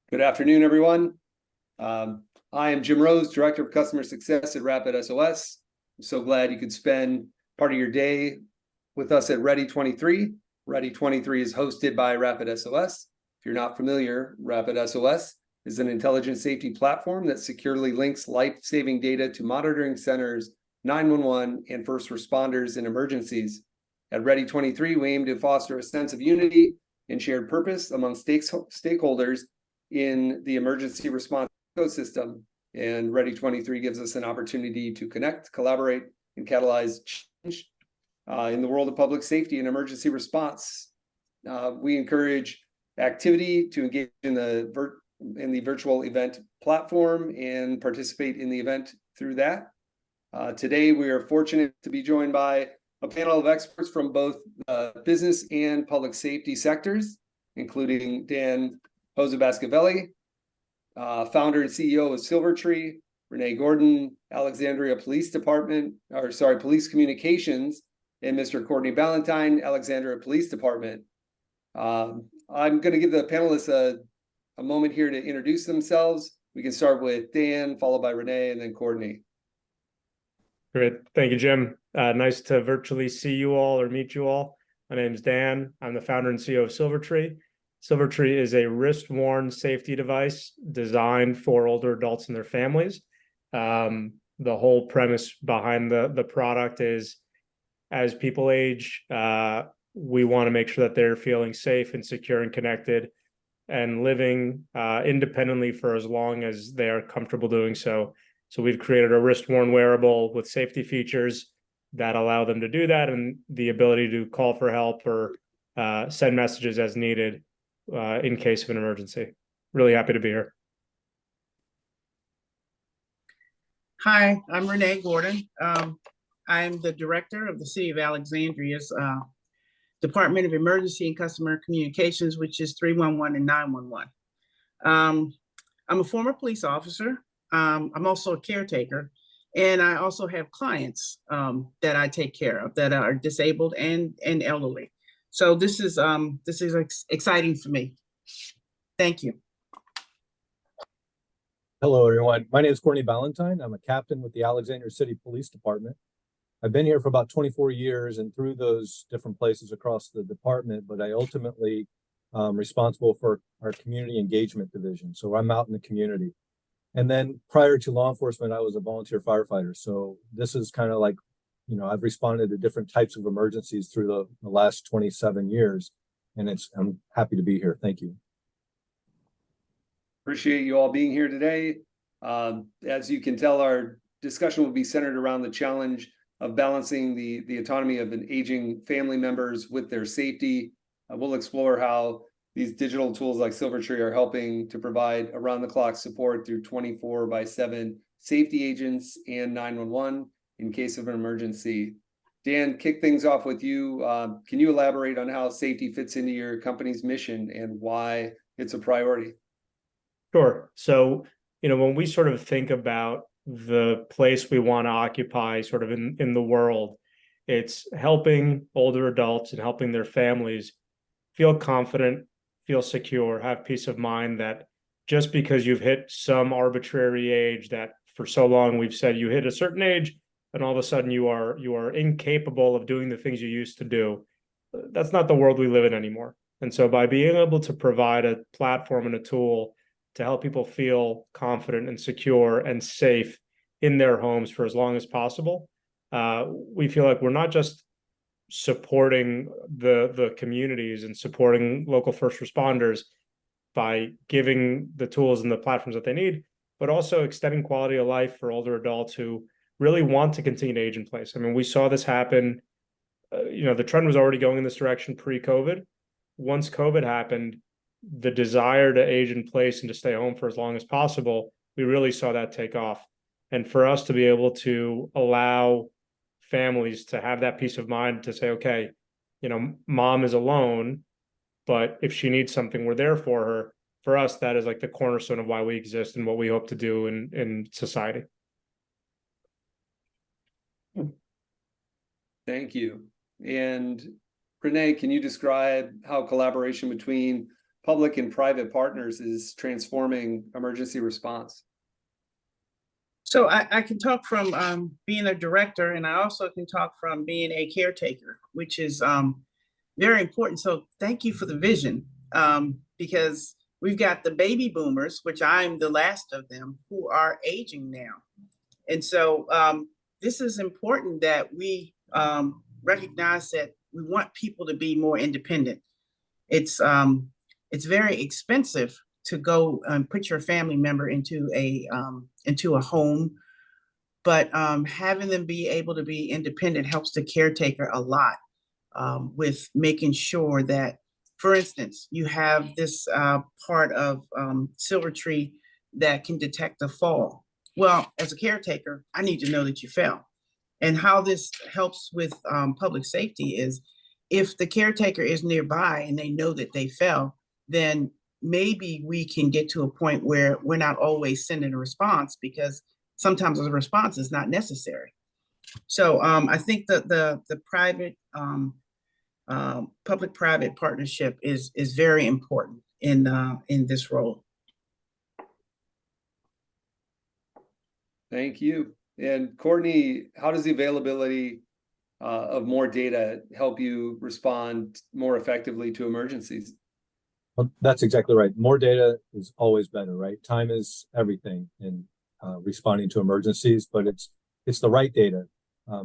Good afternoon, everyone. I am Jim Rose, Director of Customer Success at RapidSOS. I'm so glad you could spend part of your day with us at Ready23. Ready23 is hosted by RapidSOS. If you're not familiar, RapidSOS is an intelligent safety platform that securely links life-saving data to monitoring centers, 911, and first responders in emergencies. At Ready23, we aim to foster a sense of unity and shared purpose among stakeholders in the emergency response ecosystem. And Ready23 gives us an opportunity to connect, collaborate, and catalyze change in the world of public safety and emergency response. We encourage activity to engage in the virtual event platform and participate in the event through that. Today, we are fortunate to be joined by a panel of experts from both business and public safety sectors, including Dan Josebachvili, founder and CEO of Silvertree, Renee Gordon, Alexandria Police Communications, and Mr. Courtney Ballantine, Alexandria Police Department. I'm going to give the panelists a moment here to introduce themselves. We can start with Dan, followed by Renee, and then Courtney. Great. Thank you, Jim. Nice to virtually see you all or meet you all. My name is Dan. I'm the founder and CEO of Silvertree. Silvertree is a wrist-worn safety device designed for older adults and their families. The whole premise behind the product is, as people age, we want to make sure that they're feeling safe and secure and connected and living independently for as long as they are comfortable doing so. So we've created a wrist-worn wearable with safety features that allow them to do that, and the ability to call for help or send messages as needed in case of an emergency. Really happy to be here. Hi, I'm Renee Gordon. I'm the director of the City of Alexandria's Department of Emergency and Customer Communications, which is 311 and 911. I'm a former police officer. I'm also a caretaker, and I also have clients that I take care of that are disabled and elderly. So this is exciting for me. Thank you. Hello, everyone. My name is Courtney Ballantine. I'm a captain with the Alexandria City Police Department. I've been here for about 24 years and through those different places across the department, but I ultimately responsible for our community engagement division. So I'm out in the community. And then prior to law enforcement, I was a volunteer firefighter. So this is kind of like, I've responded to different types of emergencies through the last 27 years, and I'm happy to be here. Thank you. Appreciate you all being here today. As you can tell, our discussion will be centered around the challenge of balancing the autonomy of an aging family members with their safety. We'll explore how these digital tools like Silvertree are helping to provide around-the-clock support through 24/7 safety agents and 911 in case of an emergency. Dan, kick things off with you. Can you elaborate on how safety fits into your company's mission and why it's a priority? Sure. So, when we sort of think about the place we want to occupy sort of in the world, it's helping older adults and helping their families feel confident, feel secure, have peace of mind that just because you've hit some arbitrary age that for so long we've said you hit a certain age and all of a sudden you are incapable of doing the things you used to do. That's not the world we live in anymore. And so by being able to provide a platform and a tool to help people feel confident and secure and safe in their homes for as long as possible, we feel like we're not just supporting the communities and supporting local first responders by giving the tools and the platforms that they need, but also extending quality of life for older adults who really want to continue to age in place. I mean, we saw this happen. The trend was already going in this direction pre-COVID. Once COVID happened, the desire to age in place and to stay home for as long as possible, we really saw that take off. And for us to be able to allow families to have that peace of mind to say, okay, mom is alone, but if she needs something, we're there for her. For us, that is like the cornerstone of why we exist and what we hope to do in society. Thank you. And Renee, can you describe how collaboration between public and private partners is transforming emergency response? So I can talk from being a director, and I also can talk from being a caretaker, which is very important. So thank you for the vision, because we've got the baby boomers, which I'm the last of them, who are aging now. And so this is important that we recognize that we want people to be more independent. It's very expensive to go and put your family member into a home, but having them be able to be independent helps the caretaker a lot with making sure that, for instance, you have this part of Silvertree that can detect a fall. Well, as a caretaker, I need to know that you fell. And how this helps with public safety is if the caretaker is nearby and they know that they fell, then maybe we can get to a point where we're not always sending a response, because sometimes a response is not necessary. So I think that the private public-private partnership is very important in this role. Thank you. And Courtney, how does the availability of more data help you respond more effectively to emergencies? Well, that's exactly right. More data is always better, right? Time is everything in responding to emergencies, but it's the right data.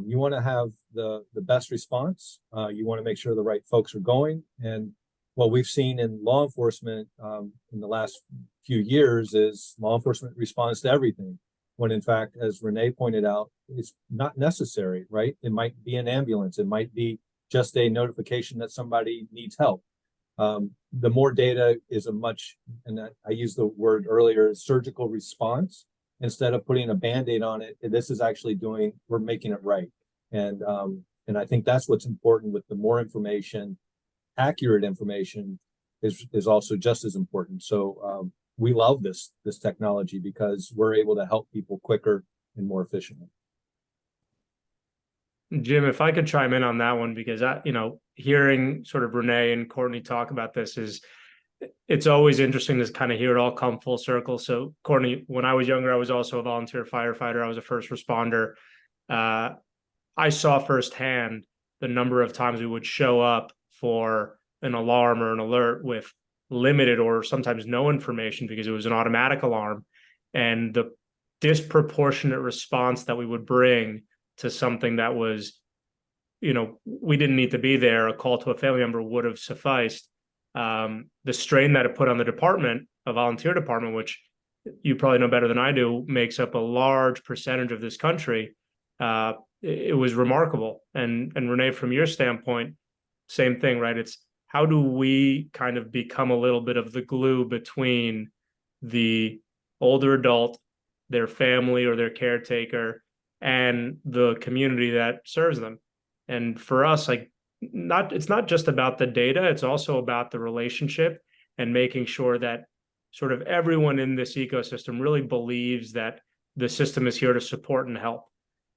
You want to have the best response. You want to make sure the right folks are going. And what we've seen in law enforcement in the last few years is law enforcement responds to everything, when in fact, as Renee pointed out, it's not necessary, right? It might be an ambulance. It might be just a notification that somebody needs help. The more data is a much, and I used the word earlier, surgical response. Instead of putting a Band-Aid on it, this is actually we're making it right. And I think that's what's important. With the more information, accurate information is also just as important. So we love this technology because we're able to help people quicker and more efficiently. Jim, if I could chime in on that one, because hearing sort of Renee and Courtney talk about this it's always interesting to kind of hear it all come full circle. So Courtney, when I was younger, I was also a volunteer firefighter. I was a first responder. I saw firsthand the number of times we would show up for an alarm or an alert with limited or sometimes no information because it was an automatic alarm, and the disproportionate response that we would bring to something that was, we didn't need to be there. A call to a family member would have sufficed. The strain that it put on the department, a volunteer department, which you probably know better than I do, makes up a large percentage of this country. It was remarkable. And Renee, from your standpoint, same thing, right? It's how do we kind of become a little bit of the glue between the older adult, their family or their caretaker, and the community that serves them. And for us, it's not just about the data, it's also about the relationship and making sure that sort of everyone in this ecosystem really believes that the system is here to support and help.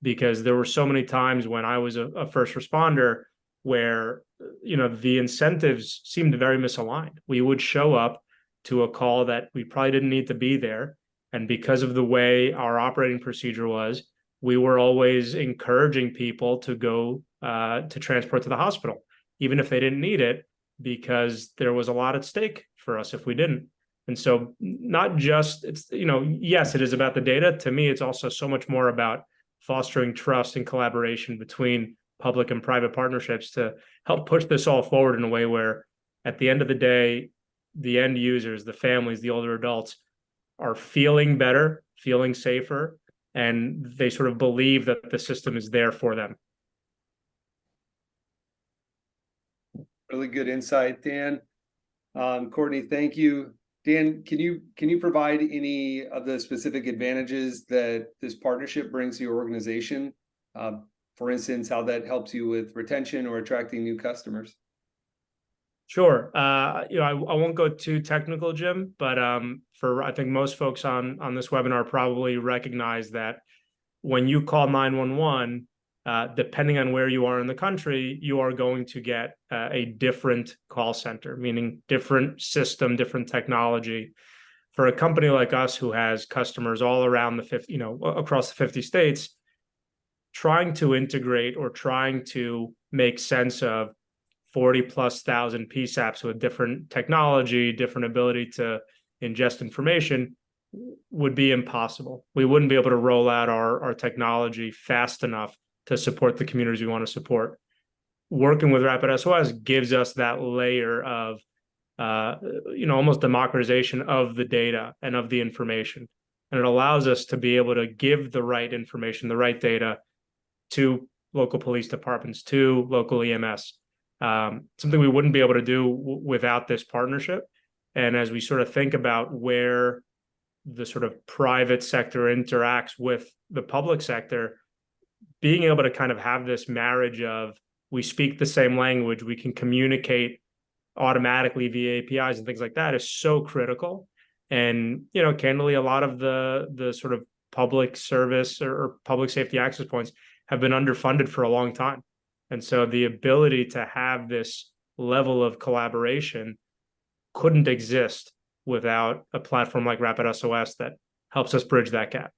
Because there were so many times when I was a first responder where, the incentives seemed very misaligned. We would show up to a call that we probably didn't need to be there. And because of the way our operating procedure was, we were always encouraging people to go to transport to the hospital, even if they didn't need it, because there was a lot at stake for us if we didn't. And so not just, yes, it is about the data. To me, it's also so much more about fostering trust and collaboration between public and private partnerships to help push this all forward in a way where, at the end of the day, the end users, the families, the older adults are feeling better, feeling safer, and they sort of believe that the system is there for them. Really good insight, Dan. Courtney, thank you. Dan, can you provide any of the specific advantages that this partnership brings to your organization? For instance, how that helps you with retention or attracting new customers? Sure. I won't go too technical, Jim, but I think most folks on this webinar probably recognize that when you call 911, depending on where you are in the country, you are going to get a different call center, meaning different system, different technology. For a company like us who has customers all around the 50, across the 50 states, trying to integrate or trying to make sense of 40,000+ PSAPs with different technology, different ability to ingest information would be impossible. We wouldn't be able to roll out our technology fast enough to support the communities we want to support. Working with RapidSOS gives us that layer of almost democratization of the data and of the information. And it allows us to be able to give the right information, the right data to local police departments, to local EMS, something we wouldn't be able to do without this partnership. And as we sort of think about where the sort of private sector interacts with the public sector, being able to kind of have this marriage of we speak the same language, we can communicate automatically via APIs and things like that is so critical. And, candidly, a lot of the sort of public service or public safety access points have been underfunded for a long time. And so the ability to have this level of collaboration couldn't exist without a platform like RapidSOS that helps us bridge that gap.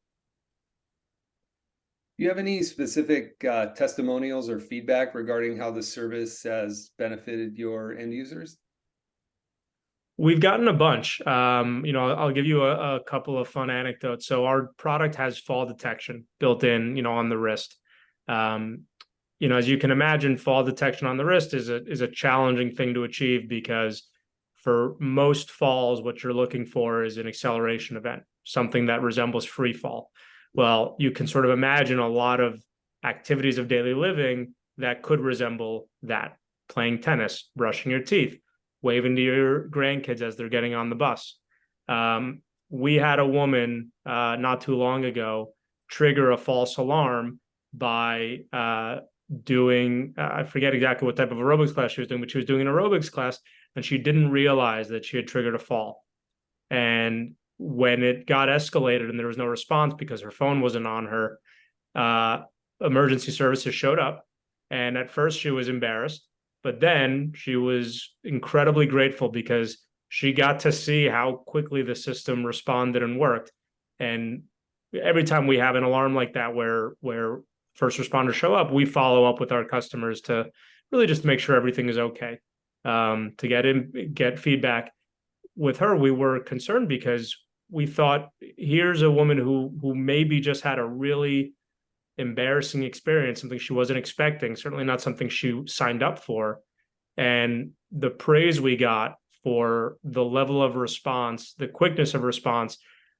Do you have any specific testimonials or feedback regarding how the service has benefited your end users? We've gotten a bunch. I'll give you a couple of fun anecdotes. So our product has fall detection built in, on the wrist. As you can imagine, fall detection on the wrist is a challenging thing to achieve because for most falls, what you're looking for is an acceleration event, something that resembles free fall. Well, you can sort of imagine a lot of activities of daily living that could resemble that. Playing tennis, brushing your teeth, waving to your grandkids as they're getting on the bus. We had a woman not too long ago trigger a false alarm by doing, I forget exactly what type of aerobics class she was doing, but she was doing an aerobics class and she didn't realize that she had triggered a fall. And when it got escalated and there was no response because her phone wasn't on her, emergency services showed up. And at first she was embarrassed, but then she was incredibly grateful because she got to see how quickly the system responded and worked. And every time we have an alarm like that where first responders show up, we follow up with our customers to really just make sure everything is okay, to get feedback. With her, we were concerned because we thought, here's a woman who maybe just had a really embarrassing experience, something she wasn't expecting, certainly not something she signed up for. And the praise we got for the level of response, the quickness of response,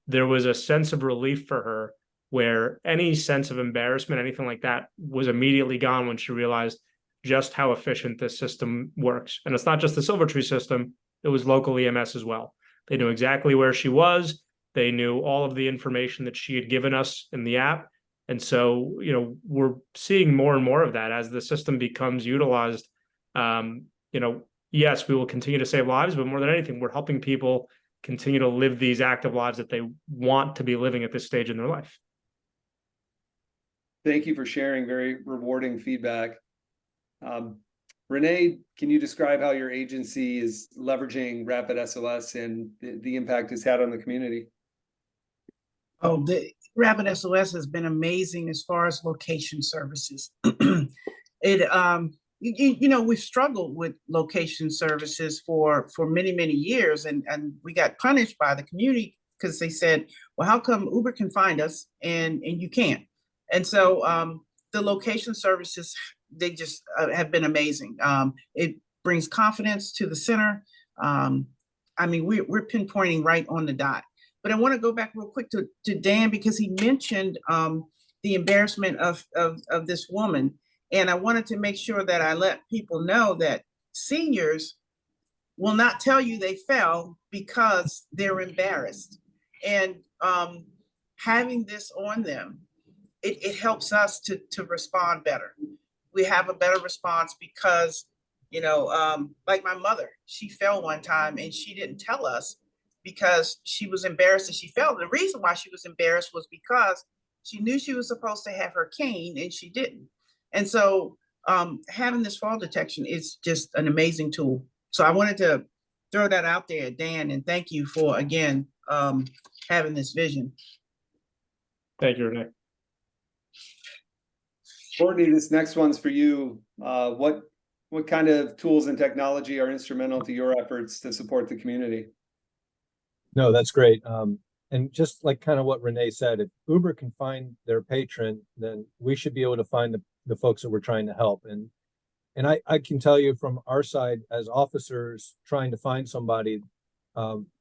there was a sense of relief for her where any sense of embarrassment, anything like that, was immediately gone when she realized just how efficient this system works. And it's not just the Silvertree system, it was local EMS as well. They knew exactly where she was. They knew all of the information that she had given us in the app. And so, we're seeing more and more of that as the system becomes utilized. Yes, we will continue to save lives, but more than anything, we're helping people continue to live these active lives that they want to be living at this stage in their life. Thank you for sharing very rewarding feedback. Renee, can you describe how your agency is leveraging RapidSOS and the impact it's had on the community? Oh, the RapidSOS has been amazing as far as location services. We've struggled with location services for many, many years, and we got punished by the community because they said, well, how come Uber can find us and you can't? And so the location services, they just have been amazing. It brings confidence to the center. We're pinpointing right on the dot. But I want to go back real quick to Dan because he mentioned the embarrassment of this woman. And I wanted to make sure that I let people know that seniors will not tell you they fell because they're embarrassed. And having this on them, it helps us to respond better. We have a better response because, like my mother, she fell one time and she didn't tell us because she was embarrassed that she fell. The reason why she was embarrassed was because she knew she was supposed to have her cane and she didn't. And so having this fall detection is just an amazing tool. So I wanted to throw that out there, Dan, and thank you for, again, having this vision. Thank you, Renee. Courtney, this next one's for you. What kind of tools and technology are instrumental to your efforts to support the community? No, that's great. And just like kind of what Renee said, if Uber can find their patron, then we should be able to find the folks that we're trying to help. And I can tell you from our side as officers trying to find somebody,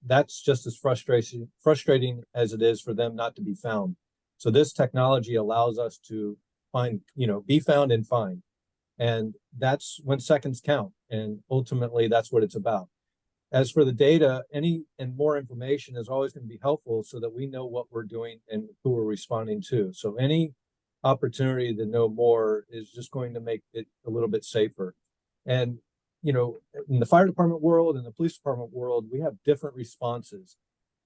that's just as frustrating as it is for them not to be found. So this technology allows us to find, be found and find. And that's when seconds count. And ultimately, that's what it's about. As for the data, any and more information is always going to be helpful so that we know what we're doing and who we're responding to. So any opportunity to know more is just going to make it a little bit safer. And, in the fire department world and the police department world, we have different responses.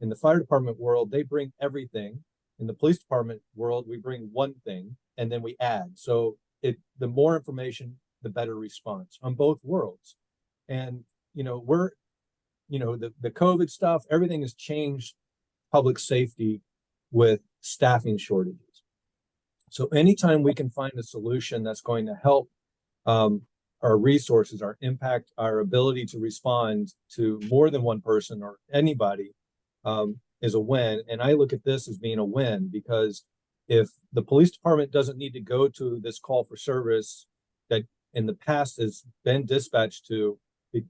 In the fire department world, they bring everything. In the police department world, we bring one thing and then we add. So the more information, the better response on both worlds. And, the COVID stuff, everything has changed public safety with staffing shortages. So anytime we can find a solution that's going to help our resources, our impact, our ability to respond to more than one person or anybody is a win. And I look at this as being a win because if the police department doesn't need to go to this call for service that in the past has been dispatched to,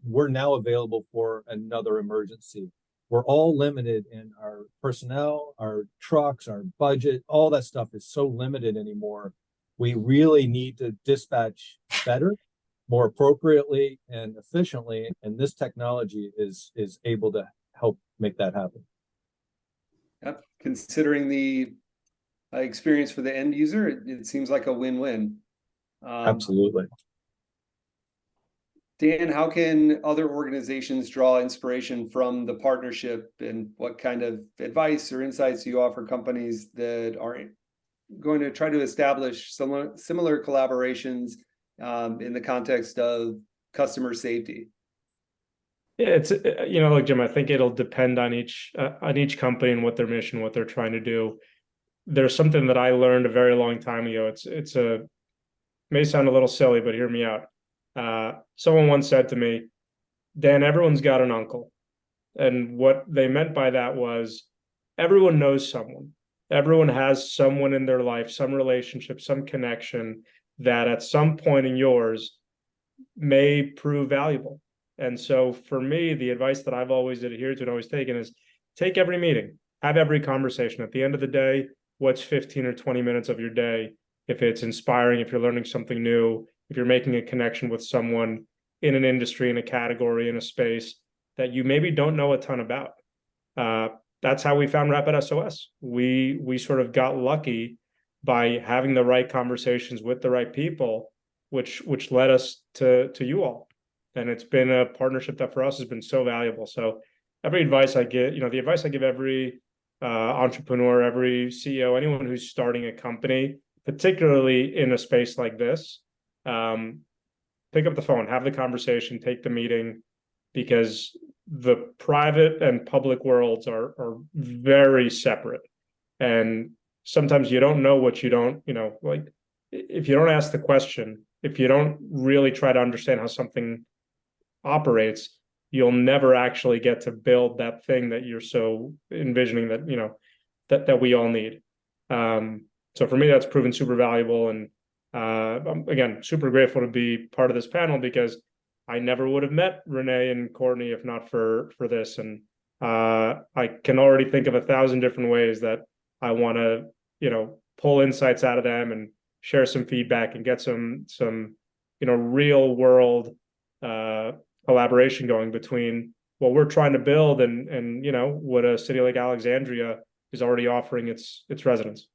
we're now available for another emergency. We're all limited in our personnel, our trucks, our budget, all that stuff is so limited anymore. We really need to dispatch better, more appropriately and efficiently. And this technology is able to help make that happen. Yep. Considering the experience for the end user, it seems like a win-win. Absolutely. Dan, how can other organizations draw inspiration from the partnership, and what kind of advice or insights do you offer companies that are going to try to establish similar collaborations in the context of customer safety? Yeah, it's like Jim, I think it'll depend on each company and what their mission, what they're trying to do. There's something that I learned a very long time ago. May sound a little silly, but hear me out. Someone once said to me, Dan, everyone's got an uncle. And what they meant by that was everyone knows someone. Everyone has someone in their life, some relationship, some connection that at some point in yours may prove valuable. And so for me, the advice that I've always adhered to and always taken is take every meeting, have every conversation. At the end of the day, what's 15 or 20 minutes of your day? If it's inspiring, if you're learning something new, if you're making a connection with someone in an industry, in a category, in a space that you maybe don't know a ton about. That's how we found RapidSOS. We sort of got lucky by having the right conversations with the right people, which led us to you all. And it's been a partnership that for us has been so valuable. So every advice I get, the advice I give every entrepreneur, every CEO, anyone who's starting a company, particularly in a space like this, pick up the phone, have the conversation, take the meeting, because the private and public worlds are very separate. And sometimes you don't know what you don't, like if you don't ask the question, if you don't really try to understand how something operates, you'll never actually get to build that thing that you're so envisioning that, that we all need. So for me, that's proven super valuable. And I'm, again, super grateful to be part of this panel because I never would have met Renee and Courtney if not for this. And I can already think of 1,000 different ways that I want to, pull insights out of them and share some feedback and get some real world collaboration going between what we're trying to build and what a city like Alexandria is already offering its residents.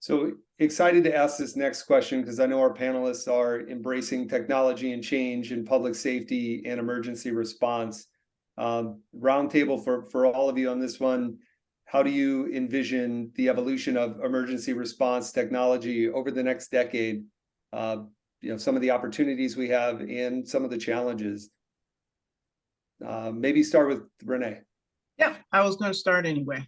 So excited to ask this next question because I know our panelists are embracing technology and change in public safety and emergency response. Roundtable for all of you on this one. how do you envision the evolution of emergency response technology over the next decade? Some of the opportunities we have and some of the challenges. Maybe start with Renee. Yeah, I was going to start anyway.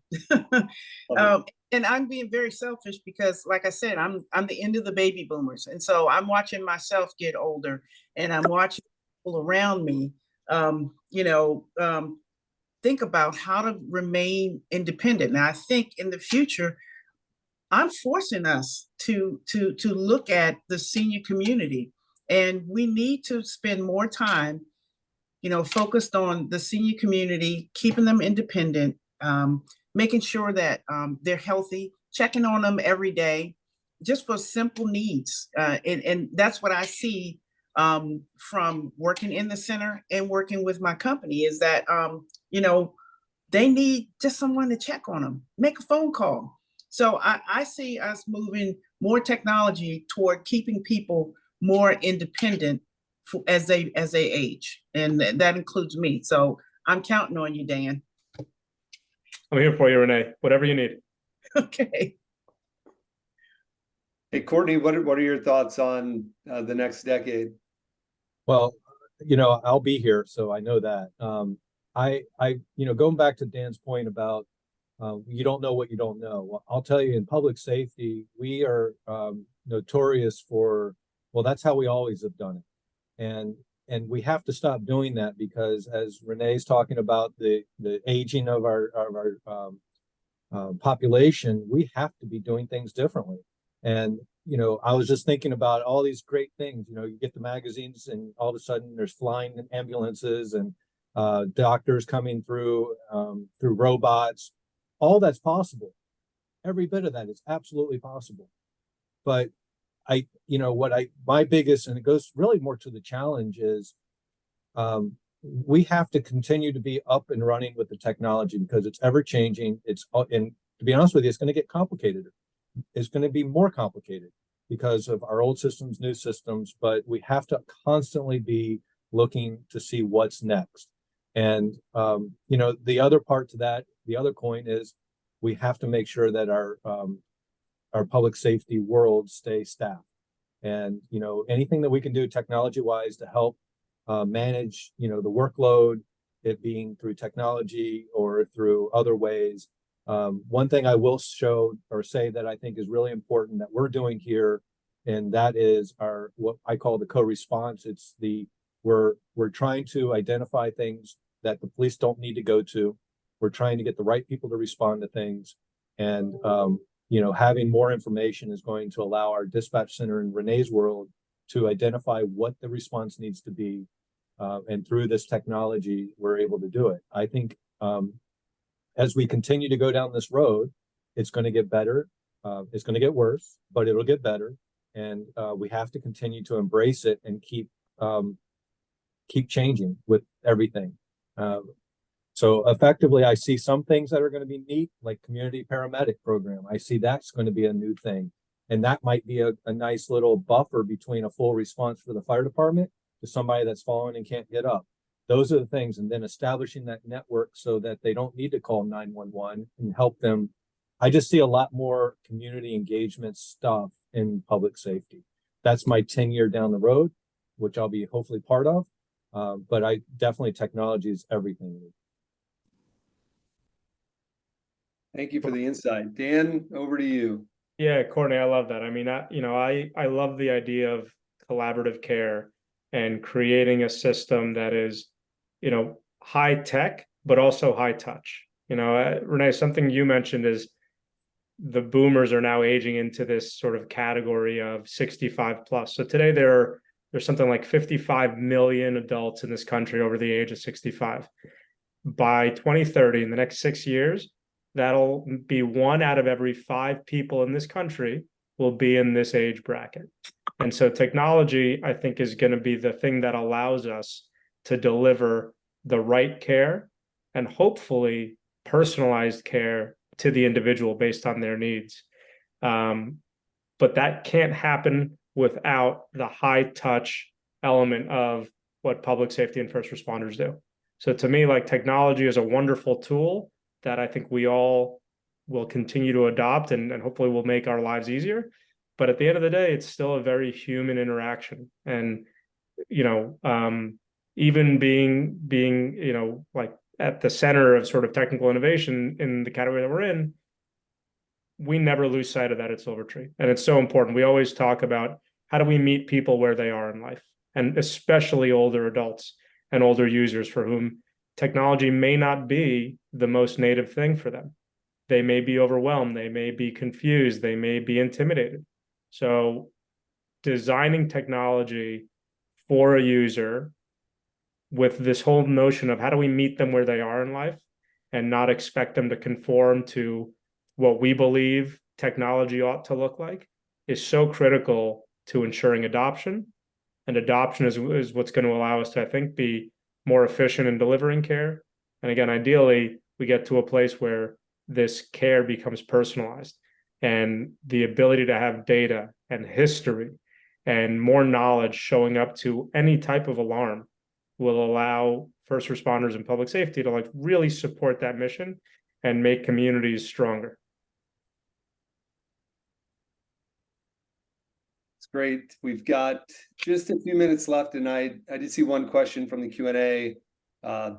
And I'm being very selfish because, like I said, I'm the end of the baby boomers, and so I'm watching myself get older, and I'm watching people around me, think about how to remain independent. Now, I think in the future, I'm forcing us to look at the senior community, and we need to spend more time, focused on the senior community, keeping them independent, making sure that they're healthy, checking on them every day, just for simple needs. And that's what I see from working in the center and working with my company is that, they need just someone to check on them, make a phone call. So I see us moving more technology toward keeping people more independent as they age, and that includes me. So I'm counting on you, Dan. I'm here for you, Renee. Whatever you need. Okay. Hey, Courtney, what are your thoughts on the next decade? Well, I'll be here, so I know that. Going back to Dan's point about you don't know what you don't know. Well, I'll tell you, in public safety, we are notorious for, well, that's how we always have done it. And we have to stop doing that because, as Renee's talking about the aging of our population, we have to be doing things differently. And I was just thinking about all these great things. You get the magazines, and all of a sudden there's flying ambulances and doctors coming through robots. All that's possible. Every bit of that is absolutely possible. But my biggest, and it goes really more to the challenge, is we have to continue to be up and running with the technology because it's ever changing. And to be honest with you, it's going to get complicated. It's going to be more complicated because of our old systems, new systems, but we have to constantly be looking to see what's next. And, the other part to that, the other coin is we have to make sure that our public safety world stays staffed. And, anything that we can do technology wise to help manage, the workload, it being through technology or through other ways. One thing I will show or say that I think is really important that we're doing here, and that is what I call the co-response. It's we're trying to identify things that the police don't need to go to. We're trying to get the right people to respond to things. And, having more information is going to allow our dispatch center in Renee's world to identify what the response needs to be. And through this technology, we're able to do it. I think as we continue to go down this road, it's going to get better. It's going to get worse, but it'll get better. And we have to continue to embrace it and keep changing with everything. So effectively, I see some things that are going to be neat, like community paramedic program. I see that's going to be a new thing. And that might be a nice little buffer between a full response for the fire department to somebody that's fallen and can't get up. Those are the things. And then establishing that network so that they don't need to call 911 and help them. I just see a lot more community engagement stuff in public safety. That's my 10-year down the road, which I'll be hopefully part of. But technology is everything. Thank you for the insight. Dan, over to you. Yeah, Courtney, I love that. I mean, I love the idea of collaborative care and creating a system that is, high tech, but also high touch. Renee, something you mentioned is the boomers are now aging into this sort of category of 65 plus. So today there's something like 55 million adults in this country over the age of 65. By 2030, in the next 6 years, that'll be 1 out of every 5 people in this country will be in this age bracket. And so technology, I think, is going to be the thing that allows us to deliver the right care and hopefully personalized care to the individual based on their needs. But that can't happen without the high touch element of what public safety and first responders do. So to me, like, technology is a wonderful tool that I think we all will continue to adopt and hopefully will make our lives easier. But at the end of the day, it's still a very human interaction. And, even being, like at the center of sort of technical innovation in the category that we're in, we never lose sight of that at Silvertree. And it's so important. We always talk about how do we meet people where they are in life, and especially older adults and older users for whom technology may not be the most native thing for them. They may be overwhelmed, they may be confused, they may be intimidated. So designing technology for a user with this whole notion of how do we meet them where they are in life and not expect them to conform to what we believe technology ought to look like is so critical to ensuring adoption. And adoption is what's going to allow us to, I think, be more efficient in delivering care. And again, ideally, we get to a place where this care becomes personalized, and the ability to have data and history and more knowledge showing up to any type of alarm will allow first responders and public safety to like really support that mission and make communities stronger. It's great. We've got just a few minutes left, and I did see one question from the Q&A. And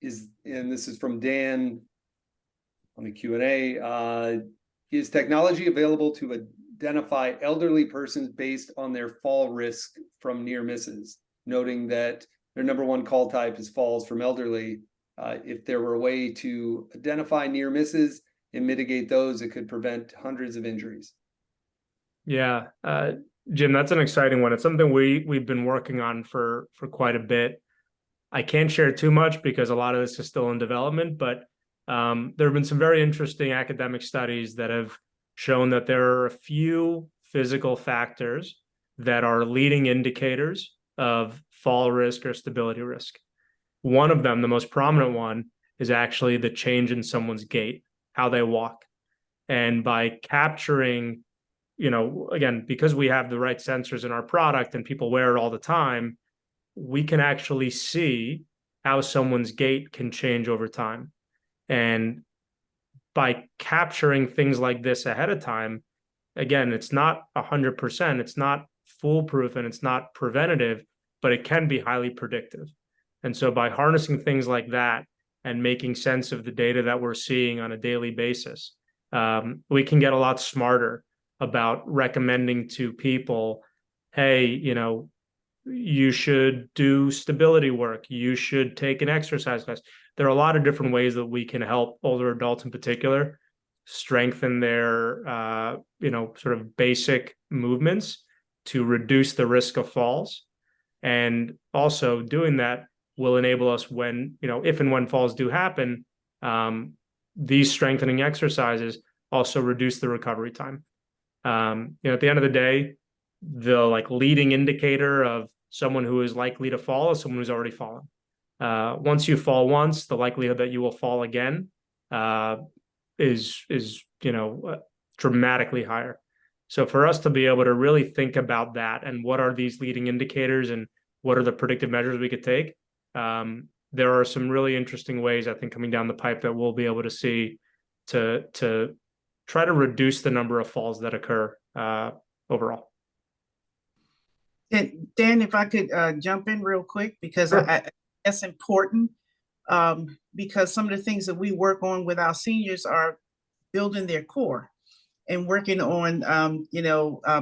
this is from Dan on the Q&A. Is technology available to identify elderly persons based on their fall risk from near misses, noting that their number one call type is falls from elderly? If there were a way to identify near misses and mitigate those, it could prevent hundreds of injuries. Yeah, Jim, that's an exciting one. It's something we've been working on for quite a bit. I can't share too much because a lot of this is still in development, but there have been some very interesting academic studies that have shown that there are a few physical factors that are leading indicators of fall risk or stability risk. One of them, the most prominent one, is actually the change in someone's gait, how they walk. And by capturing, again, because we have the right sensors in our product and people wear it all the time, we can actually see how someone's gait can change over time. And by capturing things like this ahead of time, again, it's not 100%, it's not foolproof, and it's not preventative, but it can be highly predictive. And so by harnessing things like that and making sense of the data that we're seeing on a daily basis, we can get a lot smarter about recommending to people, hey, you should do stability work, you should take an exercise class. There are a lot of different ways that we can help older adults in particular strengthen their, sort of basic movements to reduce the risk of falls. And also doing that will enable us when, if and when falls do happen, these strengthening exercises also reduce the recovery time. At the end of the day, the leading indicator of someone who is likely to fall is someone who's already fallen. Once you fall once, the likelihood that you will fall again is dramatically higher. So for us to be able to really think about that and what are these leading indicators and what are the predictive measures we could take, there are some really interesting ways, I think, coming down the pipe that we'll be able to see to try to reduce the number of falls that occur overall. And Dan, if I could jump in real quick, because sure. That's important, because some of the things that we work on with our seniors are building their core and working on,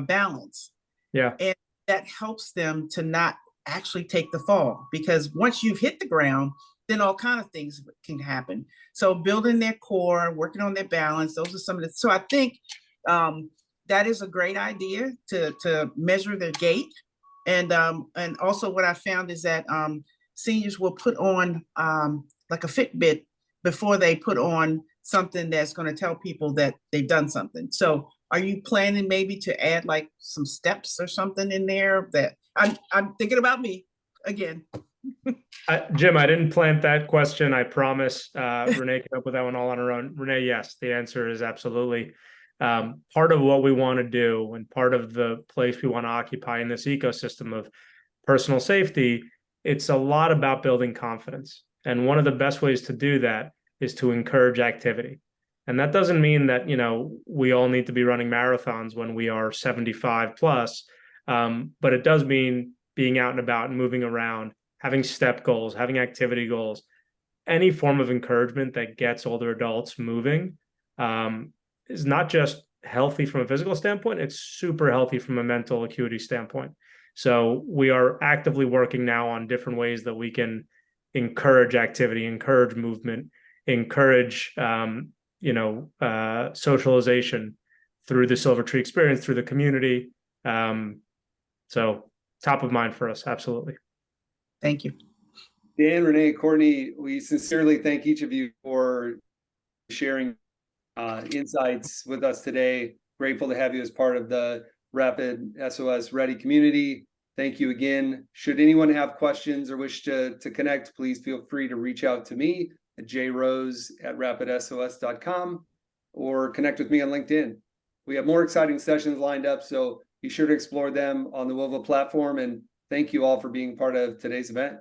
balance. Yeah. And that helps them to not actually take the fall, because once you've hit the ground, then all kinds of things can happen. So building their core, working on their balance, those are some of the, so I think that is a great idea to measure their gait. And also what I found is that seniors will put on like a Fitbit before they put on something that's going to tell people that they've done something. So are you planning maybe to add like some steps or something in there? That I'm thinking about me again. Jim, I didn't plant that question. I promise. Renee came up with that one all on her own. Renee, yes, the answer is absolutely. Part of what we want to do and part of the place we want to occupy in this ecosystem of personal safety, it's a lot about building confidence. And one of the best ways to do that is to encourage activity. And that doesn't mean that, we all need to be running marathons when we are 75 plus. But it does mean being out and about and moving around, having step goals, having activity goals, any form of encouragement that gets older adults moving is not just healthy from a physical standpoint, it's super healthy from a mental acuity standpoint. So we are actively working now on different ways that we can encourage activity, encourage movement, encourage socialization through the Silvertree experience, through the community. So top of mind for us, absolutely. Thank you. Dan, Renee, Courtney, we sincerely thank each of you for sharing insights with us today. Grateful to have you as part of the RapidSOS Ready community. Thank you again. Should anyone have questions or wish to connect, please feel free to reach out to me at jrose@rapidsos.com or connect with me on LinkedIn. We have more exciting sessions lined up, so be sure to explore them on the WOVA platform. And thank you all for being part of today's event.